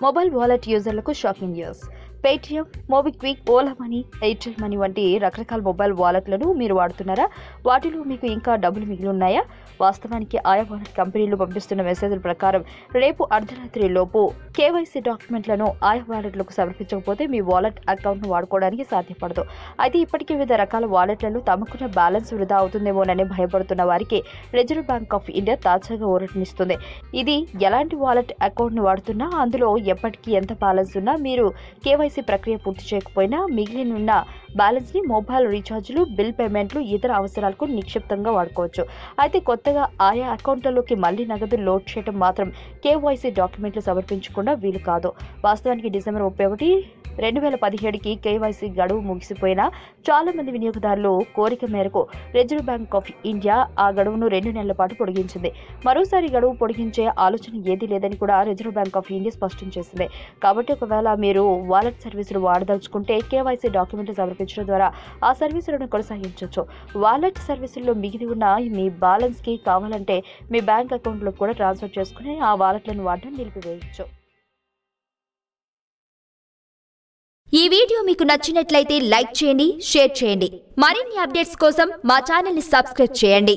Mobile wallet యూజర్లకు shocking news. Paytm, MobiKwik, Ola money, Airtel money వంటి రకరకాల మొబైల్ వాలెట్లను మీరు వాడుతున్నారా? వాటిలో మీకు ఇంకా డబ్బులు మిగిలి ఉన్నాయా? వాస్తవానికి ఆయా వాలెట్ కంపెనీలు పంపిస్తున్న మెసేజ్ల ప్రకారం రేపు అర్ధరాత్రి లోపు KYC డాక్యుమెంట్లను ఆయా వాలెట్లకు సమర్పించకపోతే మీ వాలెట్ అకౌంట్ను వాడుకోవడానికి సాధ్యపడదు. అయితే ఇప్పటికే వివిధ రకాల వాలెట్లలో తమకున్న బ్యాలెన్స్ వృధా అవుతుందేమోనని భయపడుతున్న వారికి రిజర్వ్ బ్యాంక్ ఆఫ్ ఇండియా తాజాగా ఊరటనిస్తుంది. ఇది ఎలాంటి వాలెట్ అకౌంట్ను వాడుతున్నా, అందులో ఎప్పటికీ ఎంత బ్యాలెన్స్ ఉన్నా, మీరు KYC ప్రక్రియ పూర్తి చేయకపోయినా మిగిలినున్న బ్యాలెన్స్ ని మొబైల్ రీఛార్జీలు, బిల్ పేమెంట్లు, ఇతర అవసరాలకు నిక్షిప్తంగా వాడుకోవచ్చు. అయితే కొత్తగా ఆయా అకౌంట్లలోకి మళ్లీ నగదు లోడ్ చేయడం మాత్రం KYC డాక్యుమెంట్లు సమర్పించకుండా వీలు కాదు. వాస్తవానికి డిసెంబర్ 31, 2017కి KYC గడువు ముగిసిపోయినా చాలా మంది వినియోగదారులు కోరిక మేరకు రిజర్వ్ బ్యాంక్ ఆఫ్ ఇండియా ఆ గడువును 2 నెలల పాటు పొడిగించింది. మరోసారి గడువు పొడిగించే ఆలోచన ఏదీ లేదని కూడా రిజర్వ్ బ్యాంక్ ఆఫ్ ఇండియా స్పష్టం చేసింది. కాబట్టి ఒకవేళ మీరు వాలెట్ సర్వీసులు వాడదలుచుకుంటే KYC డాక్యుమెంట్లు సమర్పించడం ద్వారా ఆ సర్వీసులను కొనసాగించవచ్చు. వాలెట్ సర్వీసుల్లో మిగిలి ఉన్న మీ బ్యాలెన్స్ కి కావాలంటే మీ బ్యాంక్ అకౌంట్లో కూడా ట్రాన్స్ఫర్ చేసుకుని ఆ వాలెట్లను వాడడం నిలిపివేయవచ్చు. ఈ వీడియో మీకు నచ్చినట్లయితే లైక్ చేయండి, షేర్ చేయండి. మరిన్ని అప్డేట్స్ కోసం మా ఛానల్ ని సబ్స్క్రైబ్ చేయండి.